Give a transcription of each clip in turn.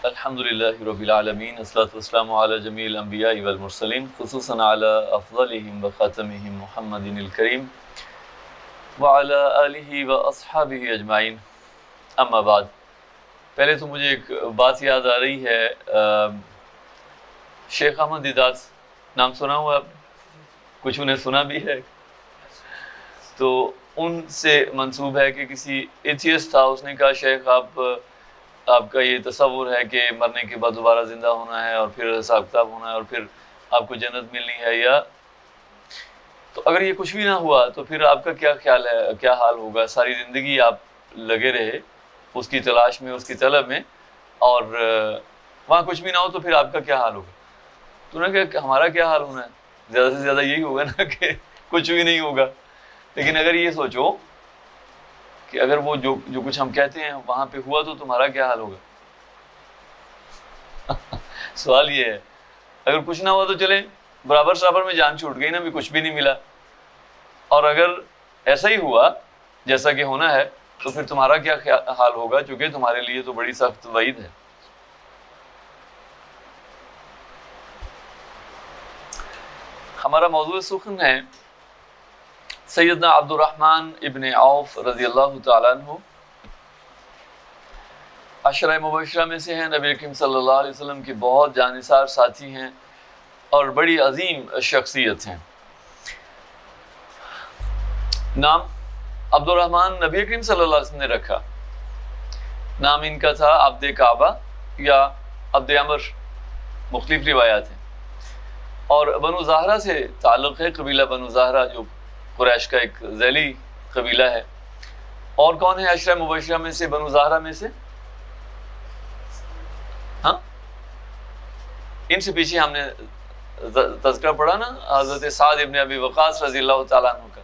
الحمدللہ رب العالمین والصلاة والسلام علی جمیع الانبیاء والمرسلین خصوصاً علی افضلہم وخاتمہم محمد الکریم وعلی آلہ واصحابہ اجمعین، اما بعد۔ پہلے تو مجھے ایک بات یاد آ رہی ہے، شیخ احمد دیدات نام سنا ہوا، کچھ انہیں سنا بھی ہے، تو ان سے منسوب ہے کہ کسی ایتھیسٹ تھا، اس نے کہا شیخ آپ کا یہ تصور ہے کہ مرنے کے بعد دوبارہ زندہ ہونا ہے اور پھر حساب کتاب ہونا ہے اور پھر آپ کو جنت ملنی ہے، یا تو اگر یہ کچھ بھی نہ ہوا تو پھر آپ کا کیا خیال ہے، کیا حال ہوگا؟ ساری زندگی آپ لگے رہے اس کی تلاش میں، اس کی طلب میں، اور وہاں کچھ بھی نہ ہو تو پھر آپ کا کیا حال ہوگا؟ تو انہوں نے کہا کہ ہمارا کیا حال ہونا ہے، زیادہ سے زیادہ یہی ہوگا نا کہ کچھ بھی نہیں ہوگا۔ لیکن اگر یہ سوچو کہ اگر وہ جو کچھ ہم کہتے ہیں وہاں پہ ہوا تو تمہارا کیا حال ہوگا؟ سوال یہ ہے، اگر کچھ نہ ہوا تو چلیں برابر میں جان چھوٹ گئی نا، بھی کچھ بھی نہیں ملا، اور اگر ایسا ہی ہوا جیسا کہ ہونا ہے تو پھر تمہارا کیا حال ہوگا، چونکہ تمہارے لیے تو بڑی سخت وعید ہے۔ ہمارا موضوع سخن ہے سیدنا عبد الرحمن ابن عوف رضی اللہ تعالیٰ عنہ، عشرہ مبشرہ میں سے ہیں، نبی کریم صلی اللہ علیہ وسلم کی بہت جانثار ساتھی ہیں اور بڑی عظیم شخصیت ہیں۔ نام عبد الرحمن نبی کریم صلی اللہ علیہ وسلم نے رکھا، نام ان کا تھا عبد کعبہ یا عبد عمر، مختلف روایات ہیں، اور بنو زہرہ سے تعلق ہے، قبیلہ بنو زہرہ جو قریش کا ایک ذیلی قبیلہ ہے۔ اور کون ہے عشرہ مبشرہ میں سے، بنو زہرہ میں سے؟ ہاں، ان سے پیچھے ہم نے تذکرہ پڑھا نا، حضرت سعد ابن ابی وقاص رضی اللہ تعالیٰ عنہ کا۔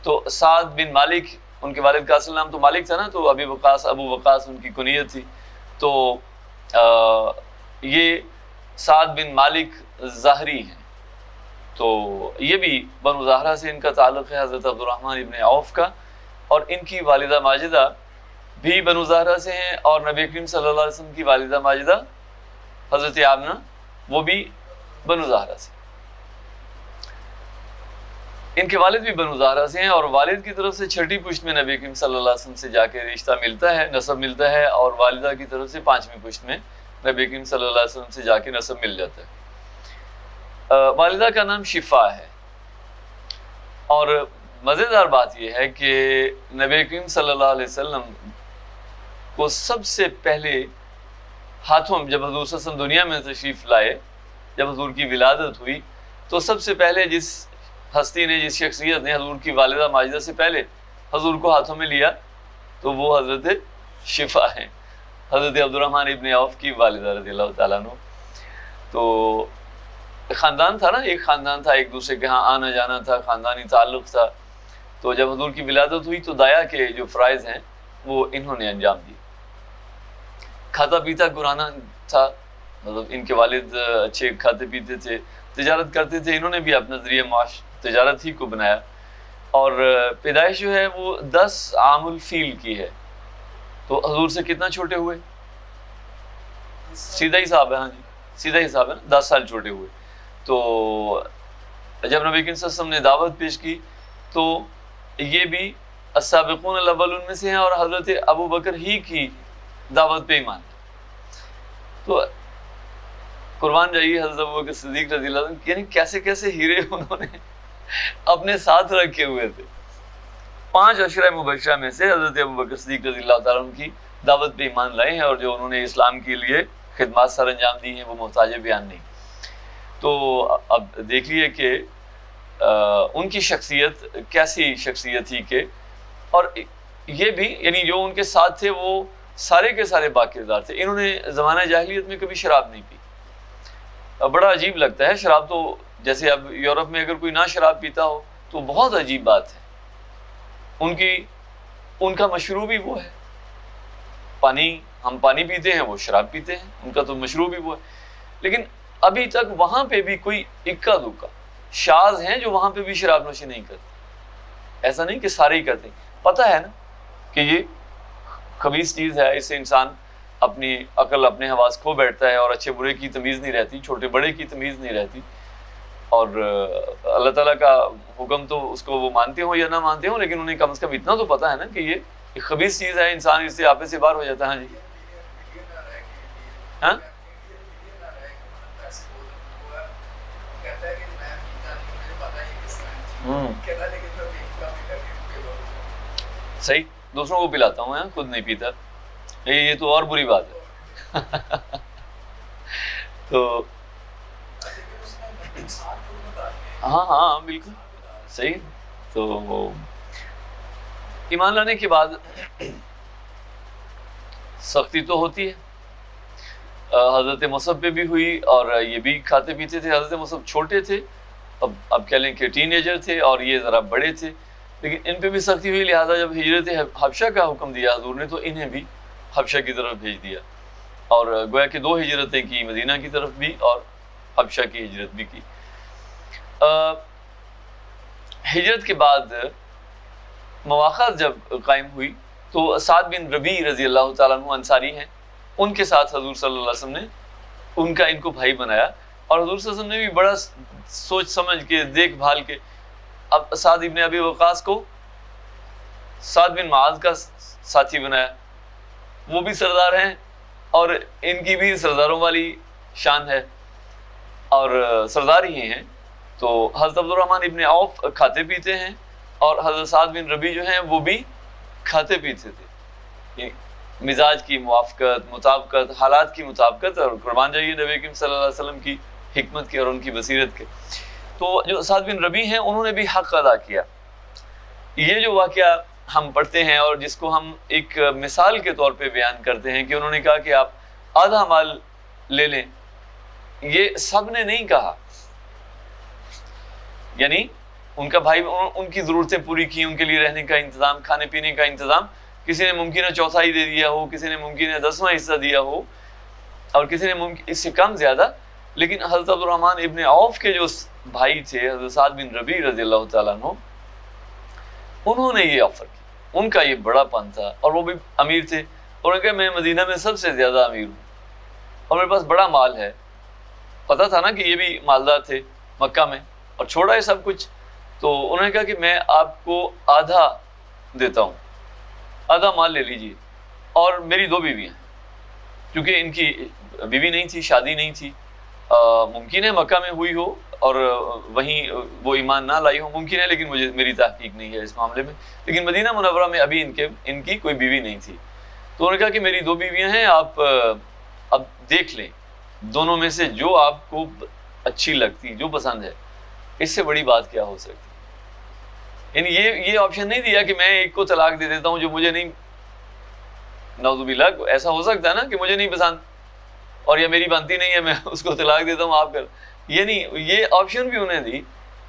تو سعد بن مالک، ان کے والد کا اصل نام تو مالک تھا نا، تو ابو وقاص ان کی کنیت تھی۔ تو یہ سعد بن مالک زہری ہیں، تو یہ بھی بنو زہرہ سے ان کا تعلق ہے، حضرت عبد الرحمن ابن عوف کا، اور ان کی والدہ ماجدہ بھی بنو زہرہ سے ہیں، اور نبی کریم صلی اللہ علیہ وسلم کی والدہ ماجدہ حضرت آمنہ وہ بھی بنو زہرہ سے، ان کے والد بھی بنو زہرہ سے ہیں، اور والد کی طرف سے چھٹی پشت میں نبی کریم صلی اللہ علیہ وسلم سے جا کے رشتہ ملتا ہے، نسب ملتا ہے، اور والدہ کی طرف سے پانچویں پشت میں نبی کریم صلی اللہ علیہ وسلم سے جا کے نسب مل جاتا ہے۔ والدہ کا نام شفا ہے، اور مزیدار بات یہ ہے کہ نبی کریم صلی اللہ علیہ وسلم کو سب سے پہلے ہاتھوں، جب حضور صلی اللہ علیہ وسلم دنیا میں تشریف لائے، جب حضور کی ولادت ہوئی، تو سب سے پہلے جس ہستی نے، جس شخصیت نے حضور کی والدہ ماجدہ سے پہلے حضور کو ہاتھوں میں لیا تو وہ حضرت شفا ہیں، حضرت عبد الرحمن ابن عوف کی والدہ رضی اللہ تعالیٰ عنہ۔ تو خاندان تھا نا، ایک خاندان تھا، ایک دوسرے کے ہاں آنا جانا تھا، خاندانی تعلق تھا۔ تو جب حضور کی ولادت ہوئی تو دایا کے جو فرائض ہیں وہ انہوں نے انجام دی۔ کھاتا پیتا گرانا تھا، مطلب ان کے والد اچھے کھاتے پیتے تھے، تجارت کرتے تھے، انہوں نے بھی اپنا ذریعہ معاش تجارت ہی کو بنایا، اور پیدائش جو ہے وہ 10 عام الفیل کی ہے۔ تو حضور سے کتنا چھوٹے ہوئے؟ سیدھا حساب ہے، ہاں جی سیدھا حساب ہے نا، 10 سال چھوٹے ہوئے۔ تو جب نبی کریم صلی اللہ علیہ وسلم نے دعوت پیش کی تو یہ بھی السابقون الاولون میں سے ہیں، اور حضرت ابو بکر ہی کی دعوت پہ ایمان۔ تو قربان جائیے حضرت ابو بکر صدیق رضی اللہ عنہ، یعنی کیسے کیسے ہیرے انہوں نے اپنے ساتھ رکھے ہوئے تھے۔ 5 عشرہ مبشرہ میں سے حضرت ابو بکر صدیق رضی اللہ تعالیٰ عنہ کی دعوت پہ ایمان لائے ہیں، اور جو انہوں نے اسلام کے لیے خدمات سر انجام دی ہیں وہ محتاج بیان نہیں۔ تو اب دیکھ لیے کہ ان کی شخصیت کیسی شخصیت تھی، کہ اور یہ بھی یعنی جو ان کے ساتھ تھے وہ سارے کے سارے باکردار تھے۔ انہوں نے زمانہ جاہلیت میں کبھی شراب نہیں پی۔ بڑا عجیب لگتا ہے، شراب تو جیسے اب یورپ میں اگر کوئی نہ شراب پیتا ہو تو بہت عجیب بات ہے، ان کا مشروب ہی وہ ہے، پانی، ہم پانی پیتے ہیں وہ شراب پیتے ہیں، ان کا تو مشروب ہی وہ ہے۔ لیکن ابھی تک وہاں پہ بھی کوئی اکا دکا شاذ ہیں جو وہاں پہ بھی شراب نوشی نہیں کرتے، ایسا نہیں کہ سارے ہی کرتے ہیں۔ پتہ ہے نا کہ یہ خبیث چیز ہے، اس سے انسان اپنی عقل اپنے حواس کھو بیٹھتا ہے اور اچھے برے کی تمیز نہیں رہتی، چھوٹے بڑے کی تمیز نہیں رہتی، اور اللہ تعالیٰ کا حکم تو اس کو وہ مانتے ہوں یا نہ مانتے ہوں، لیکن انہیں کم از کم اتنا تو پتہ ہے نا کہ یہ ایک خبیث چیز ہے، انسان اس سے آپے سے باہر ہو جاتا ہے. ہاں جی ہاں صحیح، دوسروں کو پلاتا ہوں، خود نہیں پیتا، یہ تو اور بری بات ہے. تو ہاں بالکل صحیح. تو ایمان لانے کے بعد سختی تو ہوتی ہے. حضرت مصعب پہ بھی ہوئی، اور یہ بھی کھاتے پیتے تھے. حضرت مصعب چھوٹے تھے، اب کہہ لیں کہ ٹین ایجر تھے، اور یہ ذرا بڑے تھے، لیکن ان پہ بھی سختی ہوئی. لہٰذا جب ہجرت حبشہ کا حکم دیا حضور نے، تو انہیں بھی حبشہ کی طرف بھیج دیا، اور گویا کہ 2 ہجرتیں کی، مدینہ کی طرف بھی اور حبشہ کی ہجرت بھی کی. ہجرت کے بعد مواقع جب قائم ہوئی تو سعد بن ربیع رضی اللہ تعالیٰ عنہ انصاری ہیں، ان کے ساتھ حضور صلی اللہ علیہ وسلم نے ان کو بھائی بنایا، اور حضور صلی اللہ علیہ وسلم نے بھی بڑا سوچ سمجھ کے دیکھ بھال کے اب سعد ابن ابی وقاص کو سعد بن معاذ کا ساتھی بنایا. وہ بھی سردار ہیں، اور ان کی بھی سرداروں والی شان ہے، اور سردار ہی ہیں. تو حضرت عبد الرحمن ابن عوف کھاتے پیتے ہیں، اور حضرت سعد بن ربیع جو ہیں وہ بھی کھاتے پیتے تھے. مزاج کی موافقت، مطابقت، حالات کی مطابقت، اور قربان جائیے نبی کریم صلی اللہ علیہ وسلم کی حکمت کے اور ان کی بصیرت کے. تو جو سعد بن ربیع ہیں انہوں نے بھی حق ادا کیا. یہ جو واقعہ ہم پڑھتے ہیں اور جس کو ہم ایک مثال کے طور پہ بیان کرتے ہیں کہ انہوں نے کہا کہ آپ آدھا مال لے لیں، یہ سب نے نہیں کہا. یعنی ان کا بھائی ان کی ضرورتیں پوری کی، ان کے لیے رہنے کا انتظام، کھانے پینے کا انتظام. کسی نے ممکنہ چوتھائی دے دیا ہو، کسی نے ممکنہ 10واں حصہ دیا ہو، اور کسی نے اس سے کم زیادہ. لیکن حضرت عبد الرحمن ابن عوف کے جو بھائی تھے حضرت سعد بن ربیع رضی اللہ تعالیٰ عنہ، انہوں نے یہ آفر کی. ان کا یہ بڑا پن تھا، اور وہ بھی امیر تھے. انہوں نے کہا میں مدینہ میں سب سے زیادہ امیر ہوں، اور میرے پاس بڑا مال ہے. پتہ تھا نا کہ یہ بھی مالدار تھے مکہ میں، اور چھوڑا ہے سب کچھ. تو انہوں نے کہا کہ میں آپ کو آدھا دیتا ہوں، آدھا مال لے لیجیے. اور میری 2 بیوی ہیں، کیونکہ ان کی بیوی نہیں تھی، شادی نہیں تھی. ممکن ہے مکہ میں ہوئی ہو اور وہیں وہ ایمان نہ لائی ہو، ممکن ہے، لیکن میری تحقیق نہیں ہے اس معاملے میں. لیکن مدینہ منورہ میں ابھی ان کی کوئی بیوی نہیں تھی. تو انہوں نے کہا کہ میری 2 بیویاں ہیں، آپ اب دیکھ لیں دونوں میں سے جو آپ کو اچھی لگتی، جو پسند ہے. اس سے بڑی بات کیا ہو سکتی؟ یعنی یہ آپشن نہیں دیا کہ میں ایک کو طلاق دے دیتا ہوں جو مجھے نہیں. نعوذ باللہ، ایسا ہو سکتا ہے نا کہ مجھے نہیں پسند اور یا میری بنتی نہیں ہے، میں اس کو طلاق دیتا ہوں، آپ کر. یہ نہیں، یہ آپشن بھی انہیں دی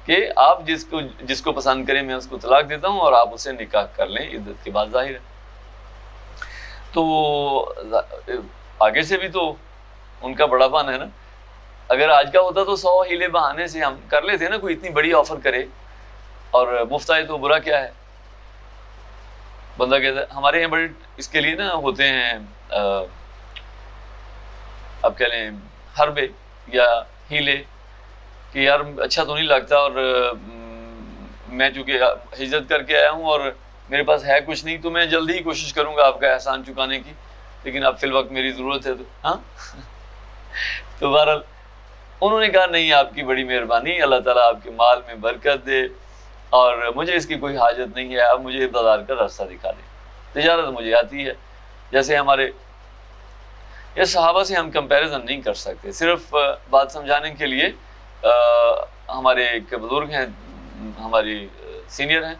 کہ آپ جس کو پسند کریں میں اس کو طلاق دیتا ہوں، اور آپ اسے نکاح کر لیں عدت کے بعد. ظاہر ہے تو آگے سے بھی تو ان کا بڑا پن ہے نا. اگر آج کا ہوتا تو 100 ہیلے بہانے سے ہم کر لیتے نا، کوئی اتنی بڑی آفر کرے، اور مفت آئے تو برا کیا ہے. بندہ کہتا ہے ہمارے یہاں بڑے اس کے لیے نا ہوتے ہیں، اب کہہ لیں حربے یا ہیلے، کہ یار اچھا تو نہیں لگتا، اور میں چونکہ ہجرت کر کے آیا ہوں اور میرے پاس ہے کچھ نہیں، تو میں جلدی ہی کوشش کروں گا آپ کا احسان چکانے کی، لیکن اب فی الوقت میری ضرورت ہے. تو ہاں تو بہرحال انہوں نے کہا نہیں، آپ کی بڑی مہربانی، اللہ تعالیٰ آپ کے مال میں برکت دے، اور مجھے اس کی کوئی حاجت نہیں ہے، اب مجھے بازار کا راستہ دکھا دیں. تجارت مجھے آتی ہے. جیسے ہمارے یہ صحابہ سے ہم کمپیریزن نہیں کر سکتے. صرف بات سمجھانے کے لیے ہمارے ایک بزرگ ہیں، ہماری سینئر ہیں،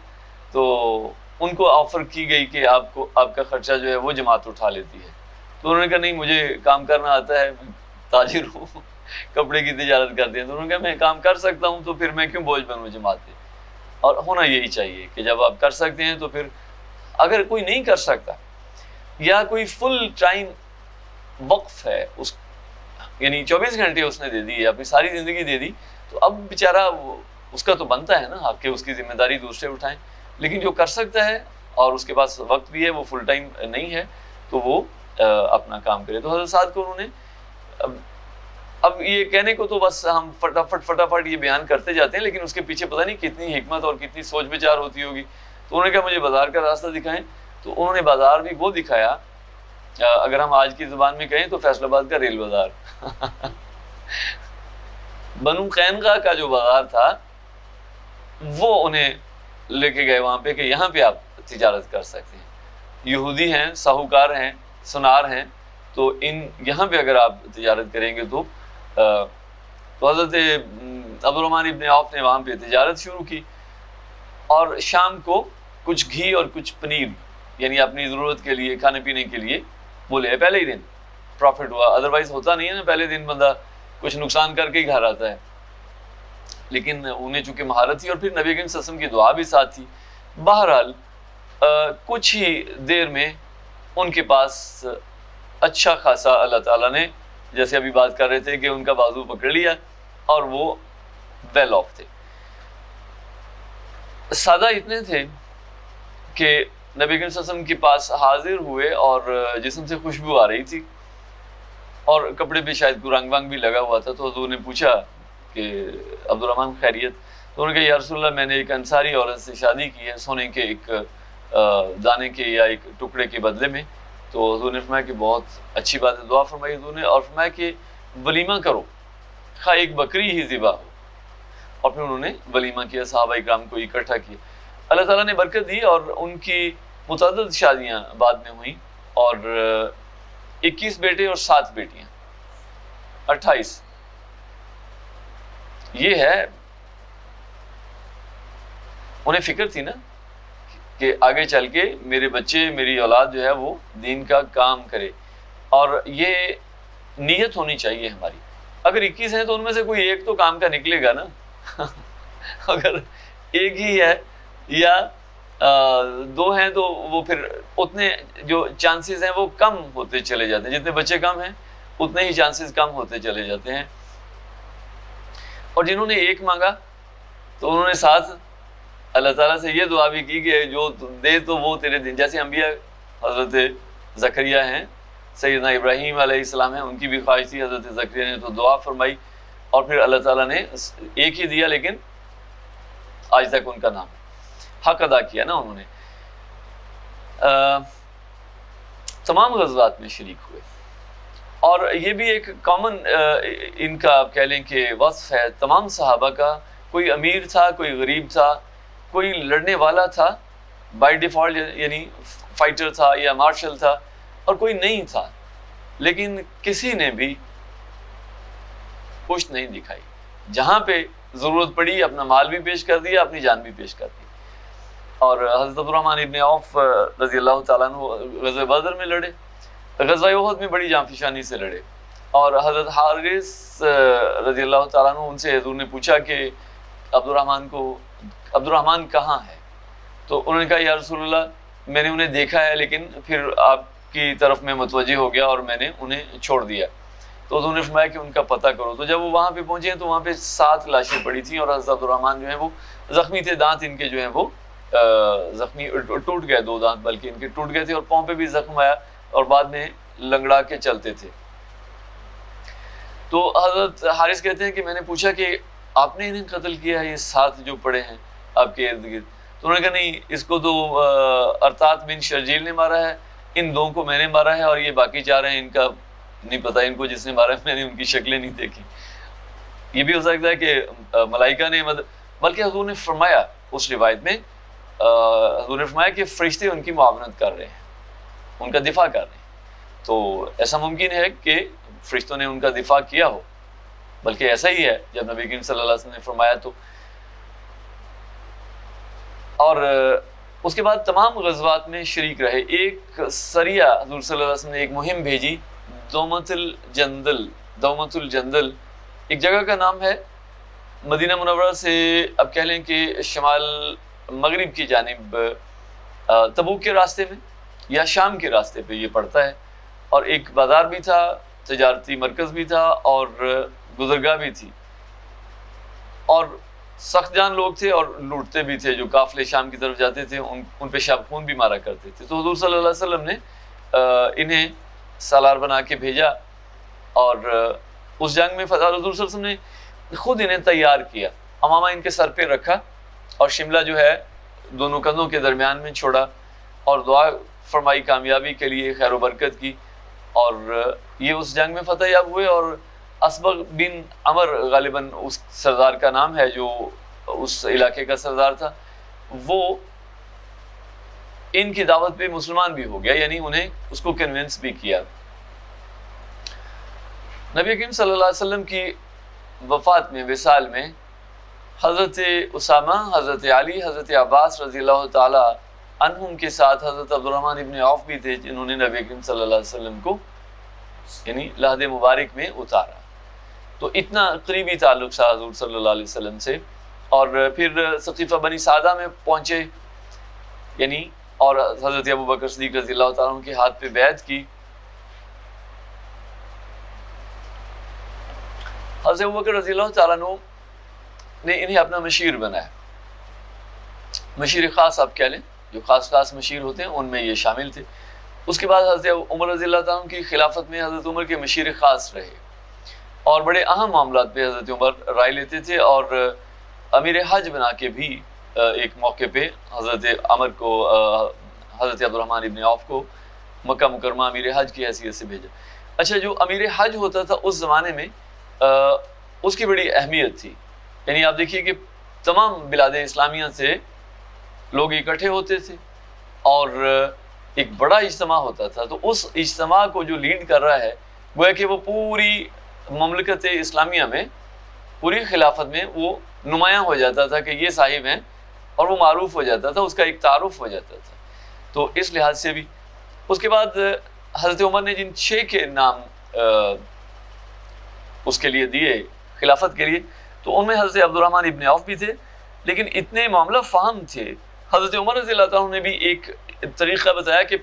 تو ان کو آفر کی گئی کہ آپ کا خرچہ جو ہے وہ جماعت اٹھا لیتی ہے. تو انہوں نے کہا نہیں، مجھے کام کرنا آتا ہے، میں تاجر ہوں، کپڑے کی تجارت کرتے ہیں. تو انہوں نے کہا میں کام کر سکتا ہوں، تو پھر میں کیوں بوجھ بنوں جماعت پہ. اور ہونا یہی چاہیے کہ جب آپ کر سکتے ہیں تو پھر، اگر کوئی نہیں کر سکتا یا کوئی فل ٹائم وقف ہے، یعنی 24 گھنٹے اس نے دے دی ہے، اپنی ساری زندگی دے دی، تو اب بیچارہ اس کا تو بنتا ہے نا آپ کے اس کی ذمہ داری دوسرے اٹھائیں. لیکن جو کر سکتا ہے اور اس کے پاس وقت بھی ہے، وہ فل ٹائم نہیں ہے، تو وہ اپنا کام کرے. تو حضرت سعد کو انہوں نے اب یہ کہنے کو تو بس ہم فٹافٹ یہ بیان کرتے جاتے ہیں، لیکن اس کے پیچھے پتہ نہیں کتنی حکمت اور کتنی سوچ بچار ہوتی ہوگی. تو انہوں نے کہا مجھے بازار کا راستہ دکھائیں. تو انہوں نے بازار بھی وہ دکھایا، اگر ہم آج کی زبان میں کہیں تو فیصل آباد کا ریل بازار. بنو قینقاع کا جو بازار تھا وہ انہیں لے کے گئے وہاں پہ کہ یہاں پہ آپ تجارت کر سکتے ہیں. یہودی ہیں، ساہوکار ہیں، سنار ہیں، تو یہاں پہ اگر آپ تجارت کریں گے تو حضرت عبد الرحمن ابن عوف نے وہاں پہ تجارت شروع کی، اور شام کو کچھ گھی اور کچھ پنیر یعنی اپنی ضرورت کے لیے کھانے پینے کے لیے وہ لے. پہلے ہی دن پروفٹ ہوا، ادروائز ہوتا نہیں ہے نا، پہلے دن بندہ کچھ نقصان کر کے ہی گھر آتا ہے. لیکن انہیں چونکہ مہارت تھی اور پھر نبی کریم صلی اللہ علیہ وسلم کی دعا بھی ساتھ تھی. بہرحال کچھ ہی دیر میں ان کے پاس اچھا خاصا اللہ تعالیٰ نے، جیسے ابھی بات کر رہے تھے کہ ان کا بازو پکڑ لیا اور وہ ویل آف تھے. سادہ اتنے تھے کہ نبی کریم صلی اللہ علیہ وسلم کے پاس حاضر ہوئے اور جسم سے خوشبو آ رہی تھی اور کپڑے پہ شاید کوئی رنگ وانگ بھی لگا ہوا تھا. تو حضور نے پوچھا کہ عبد الرحمن خیریت؟ تو انہوں نے کہا یا رسول اللہ میں نے ایک انصاری عورت سے شادی کی ہے سونے کے ایک دانے کے یا ایک ٹکڑے کے بدلے میں. تو حضور نے فرمایا کہ بہت اچھی بات ہے. دعا فرمائی حضور نے اور فرمایا کہ ولیمہ کرو، خواہ ایک بکری ہی ذبح ہو. اور پھر انہوں نے ولیمہ کیا، صحابہ اکرام کو اکٹھا کیا. اللہ تعالیٰ نے برکت دی اور ان کی متعدد شادیاں بعد میں ہوئیں، اور 21 بیٹے اور 7 بیٹیاں، 28. یہ ہے انہیں فکر تھی نا کہ آگے چل کے میرے بچے، میری اولاد جو ہے وہ دین کا کام کرے، اور یہ نیت ہونی چاہیے ہماری. اگر 21 ہیں تو ان میں سے کوئی ایک تو کام کا نکلے گا نا. اگر ایک ہی ہے یا 2 ہیں تو وہ پھر اتنے جو چانسز ہیں وہ کم ہوتے چلے جاتے ہیں. جتنے بچے کم ہیں اتنے ہی چانسز کم ہوتے چلے جاتے ہیں. اور جنہوں نے 1 مانگا تو انہوں نے ساتھ اللہ تعالیٰ سے یہ دعا بھی کی کہ جو دے تو وہ تیرے دین. جیسے انبیاء حضرت زکریا ہیں، سیدنا ابراہیم علیہ السلام ہیں، ان کی بھی خواہش تھی. حضرت زکریا نے تو دعا فرمائی اور پھر اللہ تعالیٰ نے ایک ہی دیا، لیکن آج تک ان کا نام حق ادا کیا نا انہوں نے. تمام غزوات میں شریک ہوئے، اور یہ بھی ایک کامن ان کا آپ کہہ لیں کہ وصف ہے تمام صحابہ کا. کوئی امیر تھا، کوئی غریب تھا، کوئی لڑنے والا تھا بائی ڈیفالٹ یعنی فائٹر تھا یا مارشل تھا، اور کوئی نہیں تھا، لیکن کسی نے بھی پشت نہیں دکھائی. جہاں پہ ضرورت پڑی اپنا مال بھی پیش کر دیا، اپنی جان بھی پیش کر دی. اور حضرت عبد الرحمن ابن عوف رضی اللہ تعالیٰ عنہ غزوہ بدر میں لڑے، غزوہ احد میں بڑی جان فشانی سے لڑے. اور حضرت حارث رضی اللہ تعالیٰ عنہ ان سے حضور نے پوچھا کہ عبد الرحمن کہاں ہے؟ تو انہوں نے کہا یا رسول اللہ میں نے انہیں دیکھا ہے، لیکن پھر آپ کی طرف میں متوجہ ہو گیا اور میں نے انہیں چھوڑ دیا. تو حضور نے فرمایا کہ ان کا پتہ کرو. تو جب وہ وہاں پہ پہنچے ہیں تو وہاں پہ 7 لاشیں پڑی تھیں، اور حضرت عبد الرحمن جو ہیں وہ زخمی تھے. دانت ان کے جو ہیں وہ زخمی ٹوٹ گئے، 2 دانت بلکہ ان کے ٹوٹ گئے تھے، اور پاؤں پہ بھی زخم آیا اور بعد میں لنگڑا کے چلتے تھے. تو حضرت حارث کہتے ہیں کہ میں نے پوچھا کہ آپ نے انہیں قتل کیا ہے، یہ 7 جو پڑے ہیں آپ کے ارد گرد؟ تو انہوں نے کہا نہیں، اس کو تو ارطات بن شرجیل نے مارا ہے، ان 2 کو میں نے مارا ہے، اور یہ باقی 4 ہیں ان کا نہیں پتا، ان کو جس نے مارا ہے میں نے ان کی شکلیں نہیں دیکھی. یہ بھی ہو سکتا ہے کہ ملائکہ نے بلکہ حضور نے فرمایا اس روایت میں، حضور نے فرمایا کہ فرشتے ان کی معاونت کر رہے ہیں، ان کا دفاع کر رہے ہیں. تو ایسا ممکن ہے کہ فرشتوں نے ان کا دفاع کیا ہو، بلکہ ایسا ہی ہے جب نبی کریم صلی اللہ علیہ وسلم نے فرمایا تو. اور اس کے بعد تمام غزوات میں شریک رہے. ایک سریہ حضور صلی اللہ علیہ وسلم نے ایک مہم بھیجی، دومت الجندل ایک جگہ کا نام ہے، مدینہ منورہ سے اب کہہ لیں کہ شمال مغرب کی جانب تبوک کے راستے میں یا شام کے راستے پہ یہ پڑتا ہے. اور ایک بازار بھی تھا، تجارتی مرکز بھی تھا، اور گزرگاہ بھی تھی، اور سخت جان لوگ تھے اور لوٹتے بھی تھے. جو قافلے شام کی طرف جاتے تھے ان پہ شب خون بھی مارا کرتے تھے. تو حضور صلی اللہ علیہ وسلم نے انہیں سالار بنا کے بھیجا، اور اس جنگ میں حضور صلی اللہ علیہ وسلم نے خود انہیں تیار کیا، امامہ ان کے سر پہ رکھا اور شملہ جو ہے دونوں کندھوں کے درمیان میں چھوڑا، اور دعا فرمائی کامیابی کے لیے، خیر و برکت کی، اور یہ اس جنگ میں فتح یاب ہوئے۔ اور اسبغ بن عمر غالباً اس سردار کا نام ہے جو اس علاقے کا سردار تھا، وہ ان کی دعوت پہ مسلمان بھی ہو گیا، یعنی انہیں اس کو کنونس بھی کیا۔ نبی کریم صلی اللہ علیہ وسلم کی وفات میں، وصال میں، حضرت اسامہ، حضرت علی، حضرت عباس رضی اللہ تعالی عنہم کے ساتھ حضرت عبدالرحمن ابن عوف بھی تھے، جنہوں نے نبی کریم صلی اللہ علیہ وسلم کو یعنی لحد مبارک میں اتارا۔ تو اتنا قریبی تعلق تھا حضور صلی اللہ علیہ وسلم سے۔ اور پھر ثقیفہ بنی سعدہ میں پہنچے، یعنی اور حضرت ابوبکر صدیق رضی اللہ تعالیٰ عنہ کے ہاتھ پہ بیعت کی۔ حضرت ابوبکر رضی اللہ تعالیٰ عنہ نے انہیں اپنا مشیر بنایا، مشیر خاص آپ کہہ لیں، جو خاص مشیر ہوتے ہیں ان میں یہ شامل تھے۔ اس کے بعد حضرت عمر رضی اللہ تعالیٰ عنہ کی خلافت میں حضرت عمر کے مشیر خاص رہے، اور بڑے اہم معاملات پہ حضرت عمر رائے لیتے تھے، اور امیر حج بنا کے بھی ایک موقع پہ حضرت عمر کو، حضرت عبدالرحمن ابن عوف کو مکہ مکرمہ امیر حج کی حیثیت سے بھیجا۔ اچھا، جو امیر حج ہوتا تھا اس زمانے میں اس کی بڑی اہمیت تھی، یعنی آپ دیکھیے کہ تمام بلاد اسلامیہ سے لوگ اکٹھے ہوتے تھے اور ایک بڑا اجتماع ہوتا تھا، تو اس اجتماع کو جو لیڈ کر رہا ہے گویا کہ وہ پوری مملکت اسلامیہ میں، پوری خلافت میں وہ نمایاں ہو جاتا تھا کہ یہ صاحب ہیں، اور وہ معروف ہو جاتا تھا، اس کا ایک تعارف ہو جاتا تھا۔ تو اس لحاظ سے بھی اس کے بعد حضرت عمر نے جن 6 کے نام اس کے لیے دیے خلافت کے لیے، تو ان میں حضرت عبدالرحمن ابن عوف بھی تھے، لیکن اتنے معاملہ فہم تھے۔ حضرت عمر رضی اللہ تعالیٰ نے بھی ایک طریقہ بتایا کہ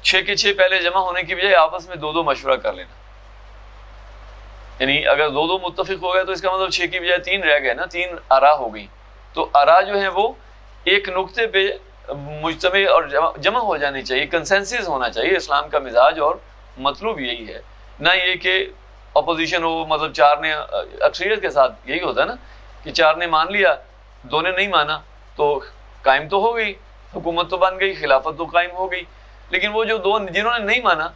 6 کے 6 پہلے جمع ہونے کی بجائے آپس میں 2 مشورہ کر لینا، یعنی اگر 2 متفق ہو گئے تو اس کا مطلب 6 کی بجائے 3 رہ گئے نا، 3 آراء ہو گئی، تو آراء جو ہیں وہ ایک نقطے پہ مجتمع اور جمع ہو جانی چاہیے، کنسنسس ہونا چاہیے۔ اسلام کا مزاج اور مطلوب یہی ہے، نہ یہ کہ اپوزیشن ہو، مطلب 4 نے، اکثریت کے ساتھ یہی ہوتا ہے نا کہ 4 نے مان لیا، 2 نے نہیں مانا، تو قائم تو ہو گئی حکومت، تو بن گئی، خلافت تو قائم ہو گئی، لیکن وہ جو 2 جنہوں نے نہیں مانا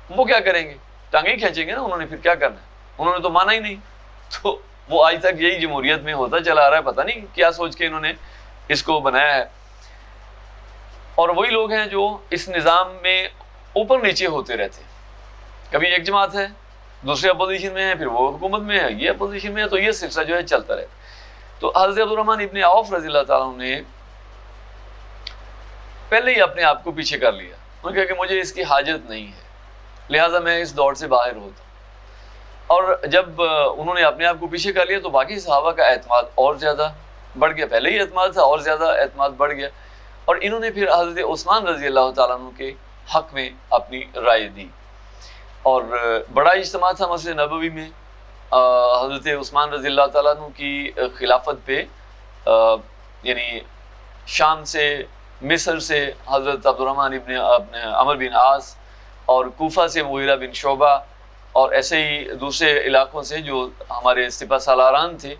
وہ کیا کریں گے؟ ٹانگیں کھینچیں گے نا، انہوں نے پھر کیا کرنا ہے، انہوں نے تو مانا ہی نہیں۔ تو وہ آج تک یہی جمہوریت میں ہوتا چلا آ رہا ہے، پتہ نہیں کیا سوچ کے انہوں نے اس کو بنایا ہے۔ اور وہی لوگ ہیں جو اس نظام میں اوپر نیچے ہوتے رہتے ہیں، کبھی ایک جماعت ہے، دوسرے اپوزیشن میں ہے، پھر وہ حکومت میں ہے، یہ اپوزیشن میں ہے، تو یہ سلسلہ جو ہے چلتا رہتا ہے۔ تو حضرت عبدالرحمن ابن عوف رضی اللہ تعالیٰ نے پہلے ہی اپنے آپ کو پیچھے کر لیا، انہوں نے کہا کہ مجھے اس کی حاجت نہیں ہے، لہٰذا میں اس دور سے باہر ہوتا ہوں۔ اور جب انہوں نے اپنے آپ کو پیچھے کر لیا تو باقی صحابہ کا اعتماد اور زیادہ بڑھ گیا، پہلے ہی اعتماد تھا اور زیادہ اعتماد بڑھ گیا، اور انہوں نے پھر حضرت عثمان رضی اللہ تعالیٰ عنہ کے حق میں اپنی رائے دی، اور بڑا اجتماع تھا مسجد نبوی میں حضرت عثمان رضی اللہ تعالیٰ عنہ کی خلافت پہ، یعنی شام سے، مصر سے حضرت عبدالرحمن ابن عمر بن عاص، اور کوفہ سے مغیرہ بن شعبہ، اور ایسے ہی دوسرے علاقوں سے جو ہمارے سپہ سالاران تھے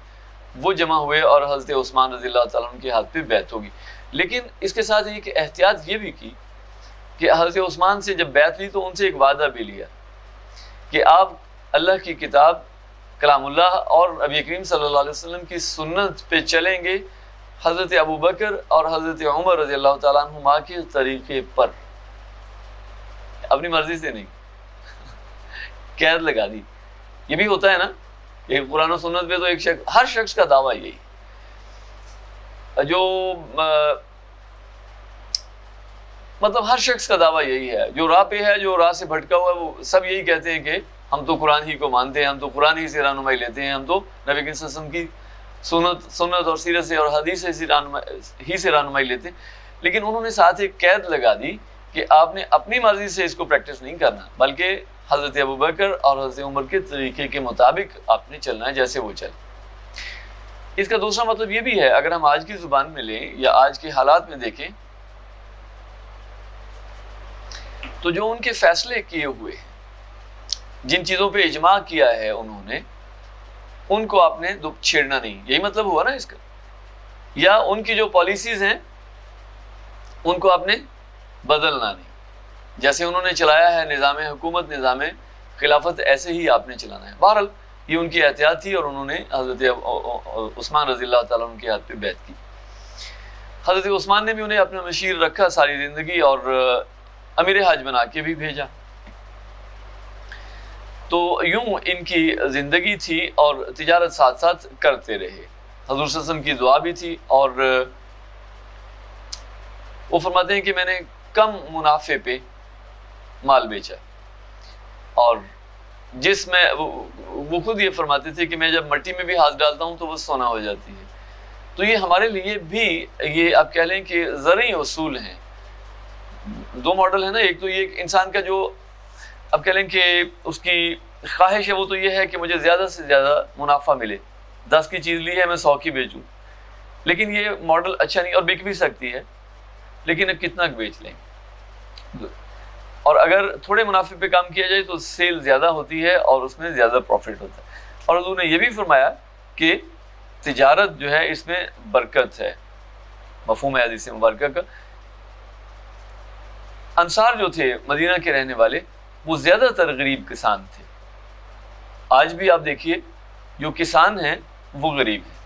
وہ جمع ہوئے، اور حضرت عثمان رضی اللہ تعالیٰ عنہ کے ہاتھ پہ بیعت ہوگی۔ لیکن اس کے ساتھ ایک احتیاط یہ بھی کی کہ حضرت عثمان سے جب بیعت لی تو ان سے ایک وعدہ بھی لیا کہ آپ اللہ کی کتاب کلام اللہ اور نبی کریم صلی اللہ علیہ وسلم کی سنت پہ چلیں گے، حضرت ابوبکر اور حضرت عمر رضی اللہ تعالیٰ عنہما کے طریقے پر، اپنی مرضی سے نہیں، قید لگا دی۔ یہ بھی ہوتا ہے نا کہ قرآن و سنت پہ تو ایک شخص، ہر شخص کا دعویٰ یہی، جو مطلب ہر شخص کا دعویٰ یہی ہے، جو راہ پہ ہے، جو راہ سے بھٹکا ہوا ہے، وہ سب یہی کہتے ہیں کہ ہم تو قرآن ہی کو مانتے ہیں، ہم تو قرآن ہی سے رہنمائی لیتے ہیں، ہم تو نبی کریم صلی اللہ علیہ وسلم کی سنت اور سیرت سے اور حدیث سے رہنمائی لیتے ہیں۔ لیکن انہوں نے ساتھ ایک قید لگا دی کہ آپ نے اپنی مرضی سے اس کو پریکٹس نہیں کرنا، بلکہ حضرت ابوبکر اور حضرت عمر کے طریقے کے مطابق آپ نے چلنا ہے جیسے وہ چلے۔ اس کا دوسرا مطلب یہ بھی ہے، اگر ہم آج کی زبان میں لیں یا آج کے حالات میں دیکھیں، تو جو ان کے فیصلے کیے ہوئے ہیں، جن چیزوں پہ اجماع کیا ہے انہوں نے، ان کو آپ نے چھیڑنا نہیں، یہی مطلب ہوا نا اس کا. یا ان کی جو پالیسیز ہیں ان کو آپ نے بدلنا نہیں، جیسے انہوں نے چلایا ہے نظام حکومت، نظام خلافت، ایسے ہی آپ نے چلانا ہے. بہرحال یہ ان کی احتیاط تھی اور انہوں نے حضرت عثمان رضی اللہ تعالیٰ عنہ کے ہاتھ پہ بیعت کی. حضرت عثمان نے بھی انہیں اپنا مشیر رکھا ساری زندگی اور امیر حج بنا کے بھی بھیجا. تو یوں ان کی زندگی تھی اور تجارت ساتھ ساتھ کرتے رہے. حضور صلی اللہ علیہ وسلم کی دعا بھی تھی اور وہ فرماتے ہیں کہ میں نے کم منافع پہ مال بیچا، اور جس میں وہ خود یہ فرماتے تھے کہ میں جب مٹی میں بھی ہاتھ ڈالتا ہوں تو وہ سونا ہو جاتی ہے. تو یہ ہمارے لیے بھی یہ آپ کہہ لیں کہ زرعی اصول ہیں. دو ماڈل ہیں نا، ایک تو یہ انسان کا جو اب کہہ لیں کہ اس کی خواہش ہے وہ تو یہ ہے کہ مجھے زیادہ سے زیادہ منافع ملے، 10 کی چیز لی ہے میں 100 کی بیچوں. لیکن یہ ماڈل اچھا نہیں، اور بک بھی سکتی ہے لیکن اب کتنا بیچ لیں. اور اگر تھوڑے منافع پہ کام کیا جائے تو سیل زیادہ ہوتی ہے اور اس میں زیادہ پروفٹ ہوتا ہے. اور حضور نے یہ بھی فرمایا کہ تجارت جو ہے اس میں برکت ہے، مفہوم ہے حدیث مبارکہ کا. انصار جو تھے مدینہ کے رہنے والے، وہ زیادہ تر غریب کسان تھے. آج بھی آپ دیکھیے جو کسان ہیں وہ غریب ہیں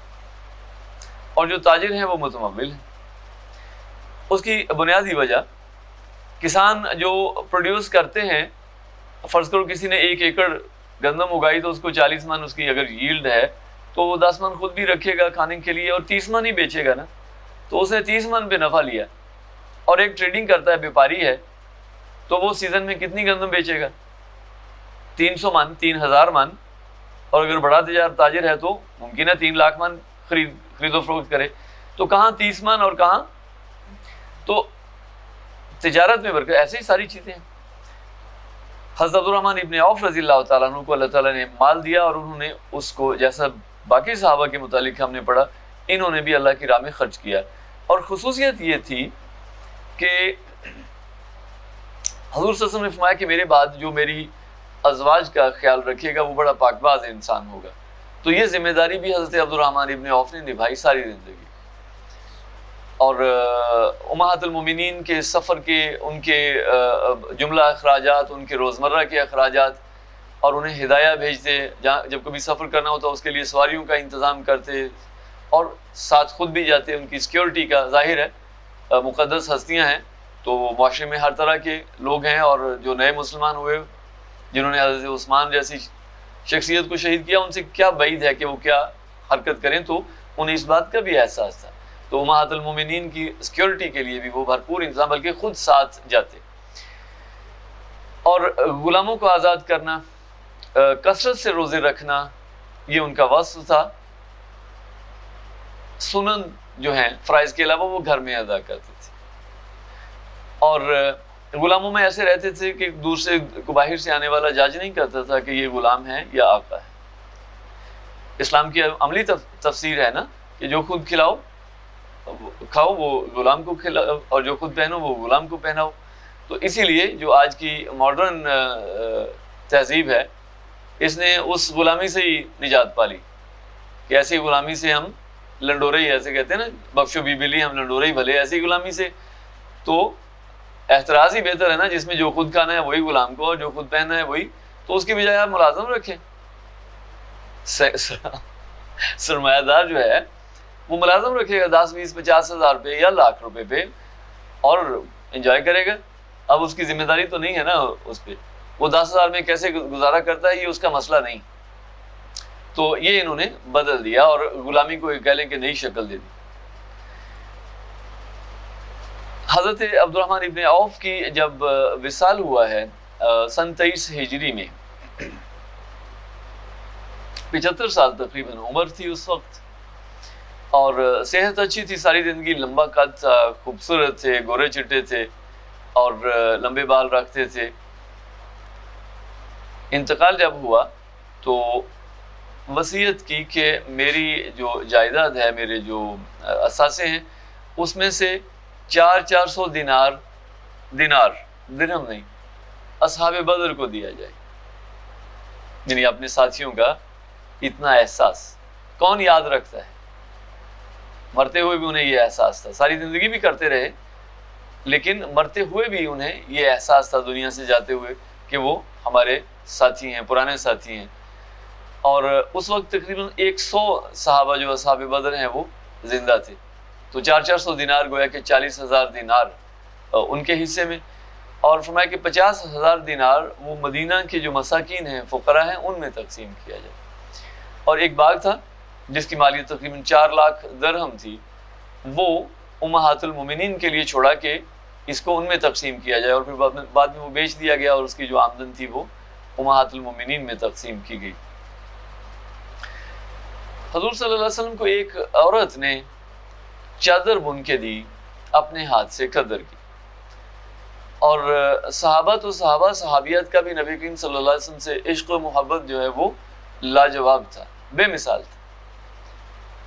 اور جو تاجر ہیں وہ متمول ہیں. اس کی بنیادی وجہ کسان جو پروڈیوس کرتے ہیں، فرض کرو کسی نے 1 ایکڑ گندم اگائی تو اس کو 40 من اس کی اگر ییلڈ ہے تو وہ 10 من خود بھی رکھے گا کھانے کے لیے اور 30 من ہی بیچے گا نا. تو اس نے 30 من پہ نفع لیا. اور ایک ٹریڈنگ کرتا ہے، بیپاری ہے، تو وہ سیزن میں کتنی گندم بیچے گا؟ 300 من، 3000 من. اور اگر بڑا تاجر ہے تو ممکن ہے 3 لاکھ من خرید و فروخت کرے. تو کہاں 30 من اور کہاں؟ تو تجارت میں برکت. ایسے ہی ساری چیزیں ہیں. حضرت عبدالرحمن ابن عوف رضی اللہ تعالیٰ عنہ کو اللہ تعالیٰ نے مال دیا اور انہوں نے اس کو، جیسا باقی صحابہ کے متعلق ہم نے پڑھا، انہوں نے بھی اللہ کی راہ میں خرچ کیا. اور خصوصیت یہ تھی کہ حضور صلی اللہ علیہ وسلم نے فرمایا کہ میرے بعد جو میری ازواج کا خیال رکھے گا وہ بڑا پاک باز انسان ہوگا. تو یہ ذمہ داری بھی حضرت عبدالرحمن ابن عوف نے نبھائی ساری زندگی. اور امہات المومنین کے سفر کے ان کے جملہ اخراجات، ان کے روزمرہ کے اخراجات، اور انہیں ہدایہ بھیجتے، جہاں جب کبھی سفر کرنا ہوتا اس کے لیے سواریوں کا انتظام کرتے اور ساتھ خود بھی جاتے. ان کی سیکیورٹی کا ظاہر ہے مقدس ہستیاں ہیں تو معاشرے میں ہر طرح کے لوگ ہیں، اور جو نئے مسلمان ہوئے جنہوں نے حضرت عثمان جیسی شخصیت کو شہید کیا، ان سے کیا بعید ہے کہ وہ کیا حرکت کریں. تو انہیں اس بات کا بھی احساس تھا. تو امہات المومنین کی سیکیورٹی کے لیے بھی وہ بھرپور انتظام، بلکہ خود ساتھ جاتے. اور غلاموں کو آزاد کرنا، کثرت سے روزے رکھنا، یہ ان کا وصف تھا. سنن جو ہیں فرائض کے علاوہ وہ گھر میں ادا کرتے تھے. اور غلاموں میں ایسے رہتے تھے کہ دور سے باہر سے آنے والا جج نہیں کرتا تھا کہ یہ غلام ہے یا آقا ہے. اسلام کی عملی تفسیر ہے نا کہ جو خود کھلاؤ کھاؤ وہ غلام کو کھلاؤ، اور جو خود پہنو وہ غلام کو پہناؤ. تو اسی لیے جو آج کی ماڈرن تہذیب ہے اس نے اس غلامی سے ہی نجات پالی کہ ایسی غلامی سے ہم لنڈورے ہی، ایسے کہتے ہیں نا، بخشو بی بلی ہم لنڈورے ہی بھلے، ایسی غلامی سے تو احتراز ہی بہتر ہے نا، جس میں جو خود کھانا ہے وہی غلام کو اور جو خود پہننا ہے وہی. تو اس کی بجائے آپ ملازم رکھیں. سرمایہ دار جو ہے وہ ملازم رکھے گا 10 20 50 ہزار روپے یا لاکھ روپے پہ اور انجوائے کرے گا. اب اس کی ذمہ داری تو نہیں ہے نا اس پہ، وہ 10,000 میں کیسے گزارا کرتا ہے یہ اس کا مسئلہ نہیں. تو یہ انہوں نے بدل دیا اور غلامی کو کہہ لیں کہ نئی شکل دے دی. حضرت عبدالرحمن ابن عوف کی جب وصال ہوا ہے سن 23 ہجری میں، 75 سال تقریباً عمر تھی اس وقت، اور صحت اچھی تھی، ساری زندگی لمبا قد تھا، خوبصورت تھے، گورے چٹے تھے اور لمبے بال رکھتے تھے. انتقال جب ہوا تو وصیت کی کہ میری جو جائیداد ہے، میرے جو اثاثے ہیں، اس میں سے 400 دینار درہم نہیں، اصحاب بدر کو دیا جائے. یعنی اپنے ساتھیوں کا اتنا احساس کون یاد رکھتا ہے؟ مرتے ہوئے بھی انہیں یہ احساس تھا، ساری زندگی بھی کرتے رہے لیکن مرتے ہوئے بھی انہیں یہ احساس تھا دنیا سے جاتے ہوئے کہ وہ ہمارے ساتھی ہیں، پرانے ساتھی ہیں. اور اس وقت تقریباً 100 صحابہ جو اصحاب بدر ہیں وہ زندہ تھے. تو 400 دینار گویا کہ 40,000 دینار ان کے حصے میں، اور فرمایا کہ 50,000 دینار وہ مدینہ کے جو مساکین ہیں، فقراء ہیں، ان میں تقسیم کیا جائے. اور ایک باغ تھا جس کی مالیت تقریباً 4 لاکھ درہم تھی، وہ امہات المومنین کے لیے چھوڑا کہ اس کو ان میں تقسیم کیا جائے، اور پھر بعد میں وہ بیچ دیا گیا اور اس کی جو آمدن تھی وہ امہات المومنین میں تقسیم کی گئی. حضور صلی اللہ علیہ وسلم کو ایک عورت نے چادر بن کے دی اپنے ہاتھ سے قدر کی، اور صحابہ تو صحابہ، صحابیات کا بھی نبی کریم صلی اللہ علیہ وسلم سے عشق و محبت جو ہے وہ لاجواب تھا، بے مثال تھا.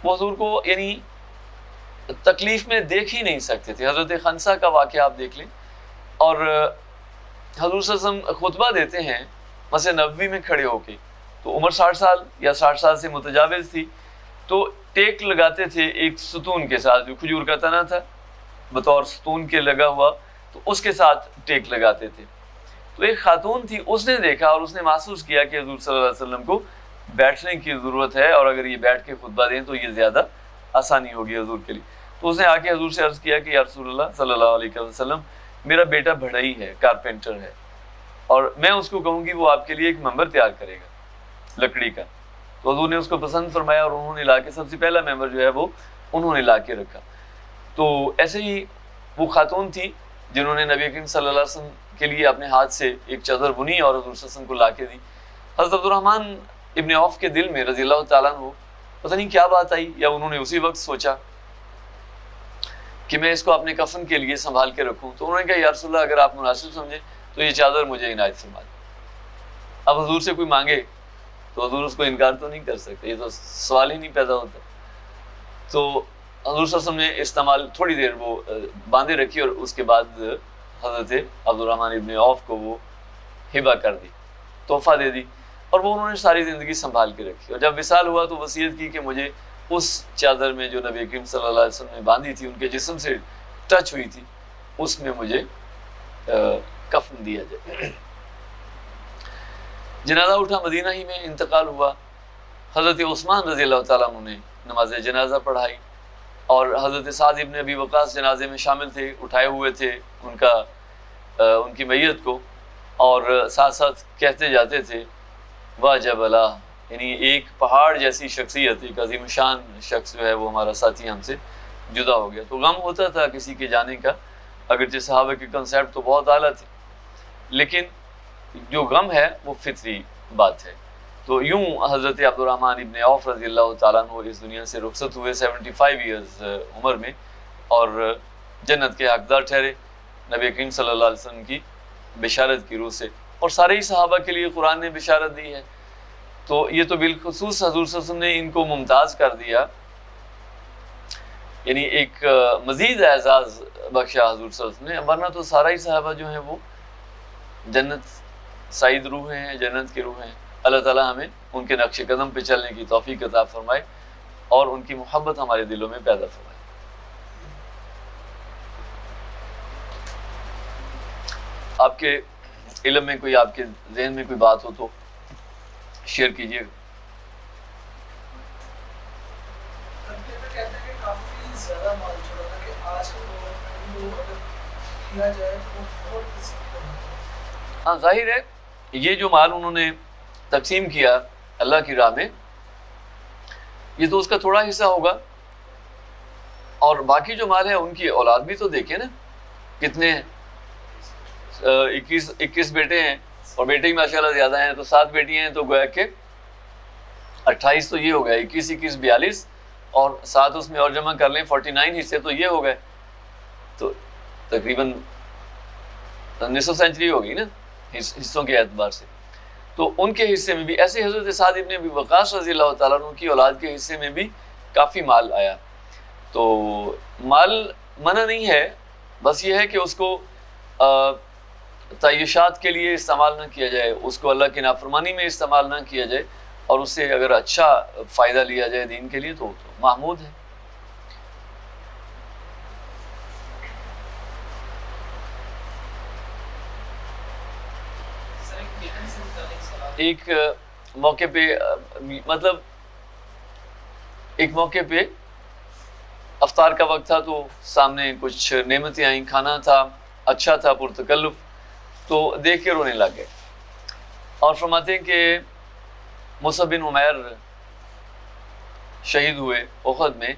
وہ حضور کو یعنی تکلیف میں دیکھ ہی نہیں سکتے تھے. حضرت خنسا کا واقعہ آپ دیکھ لیں، اور حضور صلی اللہ علیہ وسلم خطبہ دیتے ہیں مسجد نبوی میں کھڑے ہو کے، تو عمر 60 سال یا 60 سال سے متجاوز تھی، تو ٹیک لگاتے تھے ایک ستون کے ساتھ، جو کھجور کا تنا تھا بطور ستون کے لگا ہوا، تو اس کے ساتھ ٹیک لگاتے تھے. تو ایک خاتون تھی، اس نے دیکھا اور اس نے محسوس کیا کہ حضور صلی اللہ علیہ وسلم کو بیٹھنے کی ضرورت ہے، اور اگر یہ بیٹھ کے خطبہ دیں تو یہ زیادہ آسانی ہوگی حضور کے لیے. تو اس نے آ کے حضور سے عرض کیا کہ یا رسول اللہ صلی اللہ علیہ وسلم، میرا بیٹا بڑھئی ہے، کارپینٹر ہے، اور میں اس کو کہوں گی وہ آپ کے لیے ایک ممبر تیار کرے گا لکڑی کا. تو حضور نے اس کو پسند فرمایا اور انہوں نے لا کے، سب سے پہلا ممبر جو ہے وہ انہوں نے لا کے رکھا. تو ایسے ہی وہ خاتون تھی جنہوں نے نبی کریم صلی اللہ علیہ وسلم کے لیے اپنے ہاتھ سے ایک چادر بنی اور حضور صلی اللہ علیہ وسلم کو لا کے دی. حضرت عبد الرحمن ابن عوف کے دل میں رضی اللہ تعالیٰ عنہ پتہ نہیں کیا بات آئی، یا انہوں نے اسی وقت سوچا کہ میں اس کو اپنے کفن کے لیے سنبھال کے رکھوں. تو انہوں نے کہا یا رسول اللہ، اگر آپ مناسب سمجھیں تو یہ چادر مجھے عنایت فرما دیں. اب حضور سے کوئی مانگے تو حضور اس کو انکار تو نہیں کر سکتے، یہ تو سوال ہی نہیں پیدا ہوتا. تو حضور صلی اللہ علیہ وسلم نے استعمال تھوڑی دیر وہ باندھے رکھی، اور اس کے بعد حضرت عبد الرحمن ابن عوف کو وہ ہبہ کر دی، تحفہ دے دی، اور وہ انہوں نے ساری زندگی سنبھال کے رکھی. اور جب وصال ہوا تو وصیت کی کہ مجھے اس چادر میں جو نبی کریم صلی اللہ علیہ وسلم نے باندھی تھی، ان کے جسم سے ٹچ ہوئی تھی، اس میں مجھے کفن دیا جائے. جنازہ اٹھا، مدینہ ہی میں انتقال ہوا. حضرت عثمان رضی اللہ تعالیٰ عنہ نے نماز جنازہ پڑھائی، اور حضرت سعد ابن ابی وقاص جنازے میں شامل تھے، اٹھائے ہوئے تھے ان کی میت کو، اور ساتھ ساتھ کہتے جاتے تھے واہ جبلا، یعنی ایک پہاڑ جیسی شخصیت، ایک عظیم شان شخص جو ہے وہ ہمارا ساتھی ہم سے جدا ہو گیا. تو غم ہوتا تھا کسی کے جانے کا، اگرچہ صحابہ کے کنسیپٹ تو بہت اعلیٰ تھے، لیکن جو غم ہے وہ فطری بات ہے. تو یوں حضرت عبد الرحمن ابن عوف رضی اللہ تعالیٰ عنہ اس دنیا سے رخصت ہوئے 75 ایئرز عمر میں، اور جنت کے حقدار ٹھہرے نبی کریم صلی اللہ علیہ وسلم کی بشارت کی روح سے. اور سارے ہی صحابہ کے لیے قرآن نے بشارت دی ہے، تو یہ تو بالخصوص حضور صلی اللہ علیہ وسلم نے ان کو ممتاز کر دیا، یعنی ایک مزید اعزاز بخشا حضور صلی اللہ علیہ وسلم نے. ورنہ تو سارا ہی صحابہ جو ہیں وہ جنت سعید روح ہیں، جنت کی روح ہیں. اللہ تعالیٰ ہمیں ان کے نقش قدم پہ چلنے کی توفیق عطا فرمائے، اور ان کی محبت ہمارے دلوں میں پیدا فرمائے. آپ کے علم میں کوئی، آپ کے ذہن میں کوئی بات ہو تو شیئر کیجیے. ہاں ظاہر ہے یہ جو مال انہوں نے تقسیم کیا اللہ کی راہ میں، یہ تو اس کا تھوڑا حصہ ہوگا، اور باقی جو مال ہے ان کی اولاد بھی تو دیکھیں نا کتنے ہیں. 21 بیٹے ہیں، اور بیٹے ہی ماشاءاللہ زیادہ ہیں، تو 7 بیٹیاں ہیں، تو گویا کہ 28 تو یہ ہو گیا، 21 42، اور 7 اس میں اور جمع کر لیں 49 حصے تو یہ ہو گئے، تو تقریباً نصف سینچری ہوگی نا حصوں کے اعتبار سے. تو ان کے حصے میں بھی ایسے حضرت سعد ابن ابی وقاص رضی اللہ تعالیٰ عنہ کی اولاد کے حصے میں بھی کافی مال آیا. تو مال منع نہیں ہے، بس یہ ہے کہ اس کو تعیشات کے لیے استعمال نہ کیا جائے، اس کو اللہ کی نافرمانی میں استعمال نہ کیا جائے، اور اس سے اگر اچھا فائدہ لیا جائے دین کے لیے تو محمود ہے۔ ایک موقع پہ مطلب ایک موقع پہ افطار کا وقت تھا تو سامنے کچھ نعمتیں آئیں، کھانا تھا، اچھا تھا، پرتکلف، تو دیکھ کے رونے لگ گئے، اور فرماتے ہیں کہ مصعب بن عمیر شہید ہوئے احد میں،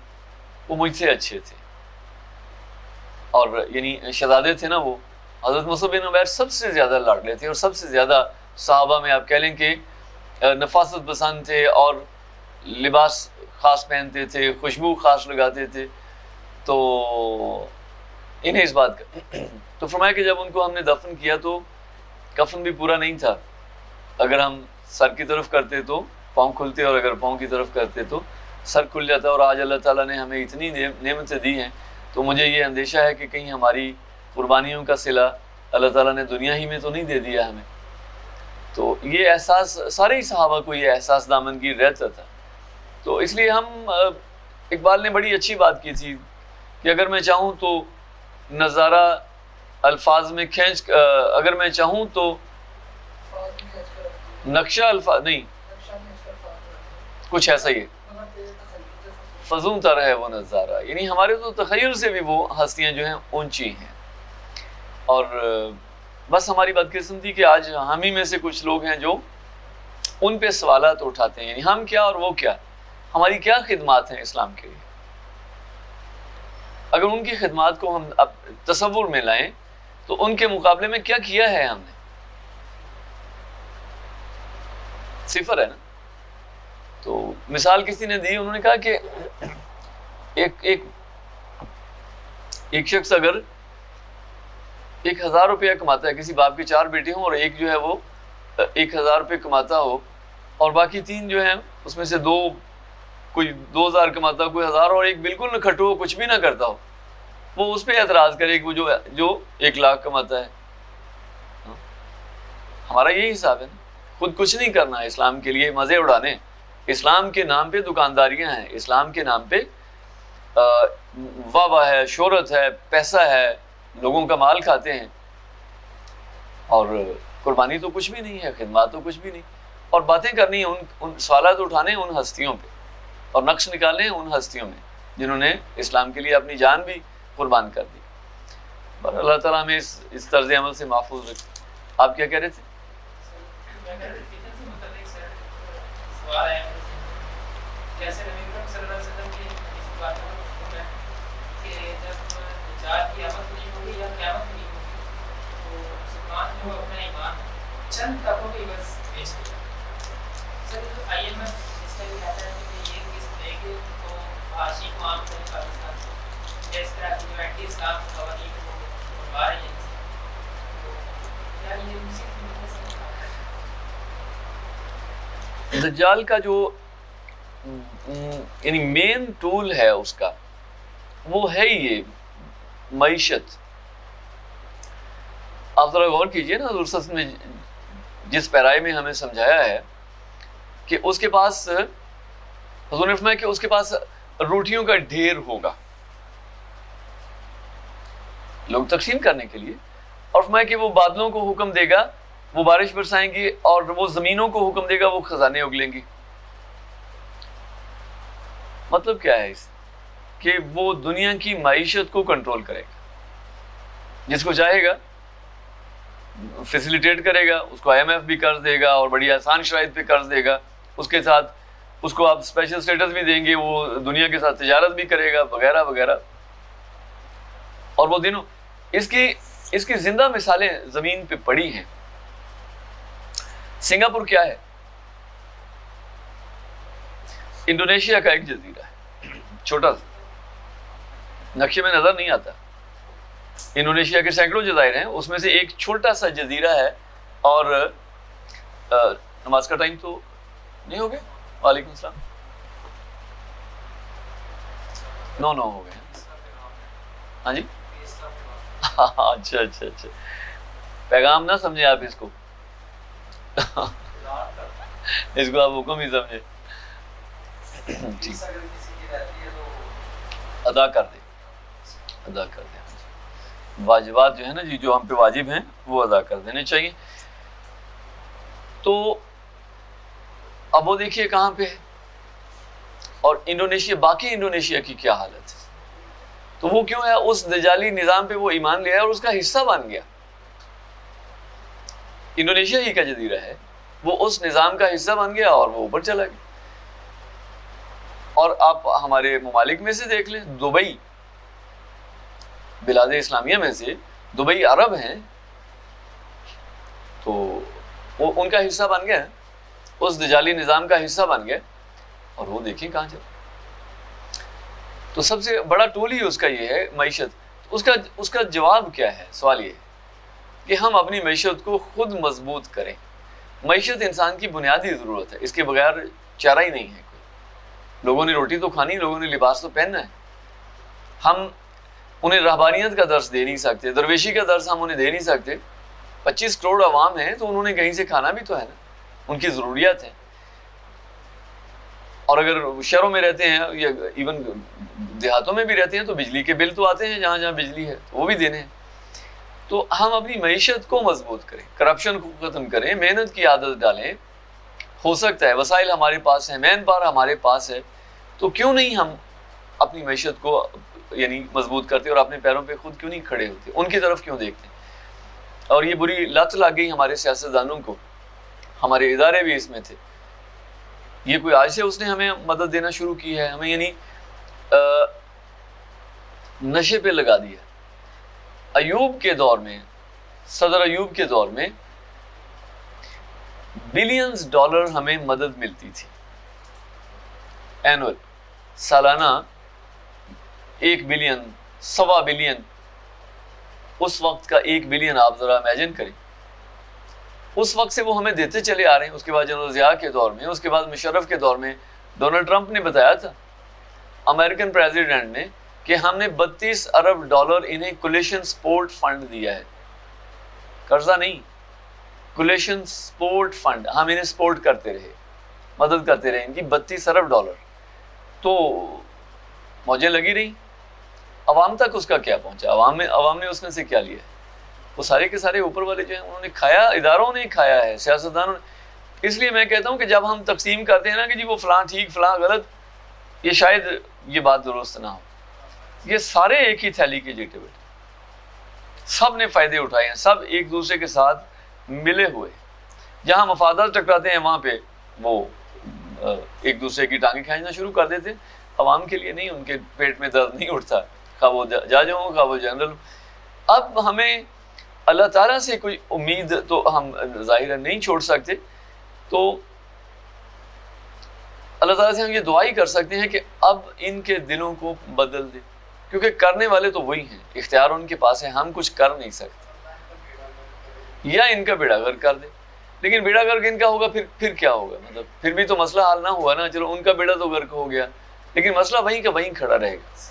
وہ مجھ سے اچھے تھے، اور یعنی شہزادے تھے نا وہ، حضرت مصعب بن عمیر سب سے زیادہ لاڈلے تھے، اور سب سے زیادہ صحابہ میں آپ کہہ لیں کہ نفاست پسند تھے، اور لباس خاص پہنتے تھے، خوشبو خاص لگاتے تھے، تو انہیں اس بات کا تو فرمایا کہ جب ان کو ہم نے دفن کیا تو کفن بھی پورا نہیں تھا، اگر ہم سر کی طرف کرتے تو پاؤں کھلتے، اور اگر پاؤں کی طرف کرتے تو سر کھل جاتا، اور آج اللہ تعالیٰ نے ہمیں اتنی نعمتیں دی ہیں، تو مجھے یہ اندیشہ ہے کہ کہیں ہماری قربانیوں کا صلہ اللہ تعالیٰ نے دنیا ہی میں تو نہیں دے دیا ہمیں۔ تو یہ احساس سارے ہی صحابہ کو یہ احساس دامنگیر رہتا تھا، تو اس لیے ہم اقبال نے بڑی اچھی بات کی تھی کہ اگر میں چاہوں تو نظارہ الفاظ میں کھینچ، اگر میں چاہوں تو نقشہ الفاظ نہیں، کچھ ایسا ہی ہے، فضوں تر ہے وہ نظارہ، یعنی ہمارے تو تخیل سے بھی وہ ہستیاں جو ہیں اونچی ہیں، اور بس ہماری بدقسمتی کہ آج ہم ہی میں سے کچھ لوگ ہیں جو ان پہ سوالات اٹھاتے ہیں، یعنی ہم کیا اور وہ کیا، ہماری کیا خدمات ہیں اسلام کے لیے، اگر ان کی خدمات کو ہم اب تصور میں لائیں تو ان کے مقابلے میں کیا کیا ہے ہم نے، صفر ہے نا۔ تو مثال کسی نے دی، انہوں نے کہا کہ ایک شخص اگر 1000 روپیہ کماتا ہے، کسی باپ کے 4 بیٹے ہوں اور ایک جو ہے وہ 1000 روپے کماتا ہو، اور باقی 3 جو ہیں اس میں سے 2 کوئی 2000 کماتا ہو، کوئی 1000، اور ایک بالکل نہ کھٹو ہو، کچھ بھی نہ کرتا ہو، وہ اس پہ اعتراض کرے کہ وہ جو 1 لاکھ کماتا ہے۔ ہمارا یہی حساب ہے نا، خود کچھ نہیں کرنا ہے اسلام کے لیے، مزے اڑانے، اسلام کے نام پہ دکانداریاں ہیں، اسلام کے نام پہ واہ واہ ہے، شہرت ہے، پیسہ ہے، لوگوں کا مال کھاتے ہیں، اور قربانی تو کچھ بھی نہیں ہے، خدمات تو کچھ بھی نہیں، اور باتیں کرنی ہیں، ان سوالات اٹھانے ان ہستیوں پہ، اور نقش نکالنے ان ہستیوں میں جنہوں نے اسلام کے لیے اپنی جان بھی قربان کر دی۔ پر اللہ تعالیٰ ہمیں اس طرز عمل سے محفوظ رکھے۔ آپ کیا کہہ رہے تھے؟ جیسے نبی اکرم صلی اللہ علیہ وسلم کی اس بات کا حکم ہے کہ جب دجال کی آمد نہیں ہوگی یا قیامت نہیں ہوگی تو مسلمان جو اپنا ایمان چند طبقوں کے بس بیچ دے گا۔ سر آئی ایم ایف اس کا یہ کہتا ہے کہ یہ قسط دے گے تو فحاشی کو عام کریں پاکستان سے، جس طرح کی جو اینٹی اسلام قوانین کو بنوا رہی ہیں، تو کیا یہ مصیبت دجال کا جو یعنی مین ٹول ہے اس کا، وہ ہے یہ معیشت۔ آپ ذرا غور کیجئے نا، حضور صلی اللہ علیہ وسلم نے جس پیرائے میں ہمیں سمجھایا ہے کہ اس کے پاس، حضور نے فرمایا کہ اس کے پاس روٹیوں کا ڈھیر ہوگا لوگ تقسیم کرنے کے لیے، اور فرمایا کہ وہ بادلوں کو حکم دے گا، وہ بارش برسائیں گی، اور وہ زمینوں کو حکم دے گا، وہ خزانے اگلیں گی۔ مطلب کیا ہے اس کہ وہ دنیا کی معیشت کو کنٹرول کرے گا، جس کو چاہے گا فیسیلیٹیٹ کرے گا، اس کو آئی ایم ایف بھی قرض دے گا اور بڑی آسان شرائط پہ قرض دے گا، اس کے ساتھ اس کو آپ اسپیشل اسٹیٹس بھی دیں گے، وہ دنیا کے ساتھ تجارت بھی کرے گا وغیرہ وغیرہ۔ اور وہ دنوں اس کی زندہ مثالیں زمین پہ پڑی ہیں۔ سنگاپور کیا ہے؟ انڈونیشیا کا ایک جزیرہ ہے، چھوٹا سا، نقشے میں نظر نہیں آتا۔ انڈونیشیا کے سینکڑوں جزائر ہیں، اس میں سے ایک چھوٹا سا جزیرہ ہے، اور نماز کا ٹائم تو نہیں ہو گیا؟ وعلیکم السلام۔ 9 ہو گئے۔ ہاں جی، اچھا اچھا اچھا۔ پیغام نہ سمجھیں آپ اس کو اس کو آپ حکم ہی سمجھیں. ٹھیک ادا کر دیں، ادا کر دیں. واجبات جو ہے نا جی، جو ہم پہ واجب ہیں وہ ادا کر دینے چاہیے. تو اب وہ دیکھیے کہاں پہ ہے، اور انڈونیشیا، باقی انڈونیشیا کی کیا حالت ہے. تو وہ کیوں ہے؟ اس دجالی نظام پہ وہ ایمان لے آیا اور اس کا حصہ بن گیا. انڈونیشیا ہی کا جزیرہ ہے، وہ اس نظام کا حصہ بن گیا اور وہ اوپر چلا گیا. اور آپ ہمارے ممالک میں سے دیکھ لیں، دبئی، بلاد اسلامیہ میں سے دبئی عرب ہیں، تو وہ ان کا حصہ بن گیا، اس دجالی نظام کا حصہ بن گیا، اور وہ دیکھیں کہاں چل. تو سب سے بڑا ٹول ہی اس کا یہ ہے معیشت. اس کا جواب کیا ہے؟ سوال یہ ہے کہ ہم اپنی معیشت کو خود مضبوط کریں. معیشت انسان کی بنیادی ضرورت ہے، اس کے بغیر چارہ ہی نہیں ہے کوئی. لوگوں نے روٹی تو کھانی، لوگوں نے لباس تو پہننا ہے. ہم انہیں رہبانیت کا درس دے نہیں سکتے، درویشی کا درس ہم انہیں دے نہیں سکتے. 25 کروڑ عوام ہیں تو انہوں نے کہیں سے کھانا بھی تو ہے نا، ان کی ضروریات ہیں. اور اگر شہروں میں رہتے ہیں یا ایون دیہاتوں میں بھی رہتے ہیں تو بجلی کے بل تو آتے ہیں، جہاں جہاں بجلی ہے تو وہ بھی دینے ہیں. تو ہم اپنی معیشت کو مضبوط کریں، کرپشن کو ختم کریں، محنت کی عادت ڈالیں. ہو سکتا ہے وسائل ہمارے پاس ہیں، مین پاور ہمارے پاس ہے، تو کیوں نہیں ہم اپنی معیشت کو یعنی مضبوط کرتے اور اپنے پیروں پہ خود کیوں نہیں کھڑے ہوتے، ان کی طرف کیوں دیکھتے. اور یہ بری لت لگ گئی ہمارے سیاستدانوں کو، ہمارے ادارے بھی اس میں تھے. یہ کوئی آج سے اس نے ہمیں مدد دینا شروع کی ہے، ہمیں یعنی نشے پہ لگا دیا. ایوب کے دور میں، صدر ایوب کے دور میں بلینز ڈالر ہمیں مدد ملتی تھی اینول، سالانہ 1 بلین، 1.25 بلین. اس وقت کا 1 بلین آپ ذرا امیجن کریں. اس وقت سے وہ ہمیں دیتے چلے آ رہے ہیں. اس کے بعد جنرل ضیاء کے دور میں، اس کے بعد مشرف کے دور میں، ڈونلڈ ٹرمپ نے بتایا تھا امریکن پریزیڈنٹ نے کہ ہم نے 32 ارب ڈالر انہیں کولیشن سپورٹ فنڈ دیا ہے. قرضہ نہیں، کولیشن سپورٹ فنڈ. ہم انہیں سپورٹ کرتے رہے، مدد کرتے رہے. ان کی 32 ارب ڈالر. تو موجیں لگی رہی. عوام تک اس کا کیا پہنچا؟ عوام نے اس میں سے کیا لیا ہے؟ وہ سارے کے سارے اوپر والے جو ہیں انہوں نے کھایا، اداروں نے کھایا ہے، سیاستدانوں نے. اس لیے میں کہتا ہوں کہ جب ہم تقسیم کرتے ہیں نا کہ جی وہ فلاں ٹھیک فلاں غلط، یہ شاید یہ بات درست نہ ہو. یہ سارے ایک ہی تھیلی کے جیٹے بیٹے، سب نے فائدے اٹھائے ہیں، سب ایک دوسرے کے ساتھ ملے ہوئے. جہاں مفادات ٹکراتے ہیں وہاں پہ وہ ایک دوسرے کی ٹانگیں کھینچنا شروع کر دیتے. عوام کے لیے نہیں، ان کے پیٹ میں درد نہیں اٹھتا، خواہ وہ جج ہوں خواہ وہ جنرل. اب ہمیں اللہ تعالیٰ سے کوئی امید تو ہم ظاہر نہیں چھوڑ سکتے، تو اللہ تعالیٰ سے ہم یہ دعا ہی کر سکتے ہیں کہ اب ان کے دلوں کو بدل دے، کیونکہ کرنے والے تو وہی ہیں، اختیار ان کے پاس ہے، ہم کچھ کر نہیں سکتے. یا ان کا بیڑا غرق کر دے. لیکن بیڑا غرق ان کا ہوگا پھر کیا ہوگا؟ مطلب پھر بھی تو مسئلہ حل نہ ہوا نا. چلو ان کا بیڑا تو غرق ہو گیا، لیکن مسئلہ وہیں کا وہیں کھڑا رہے گا.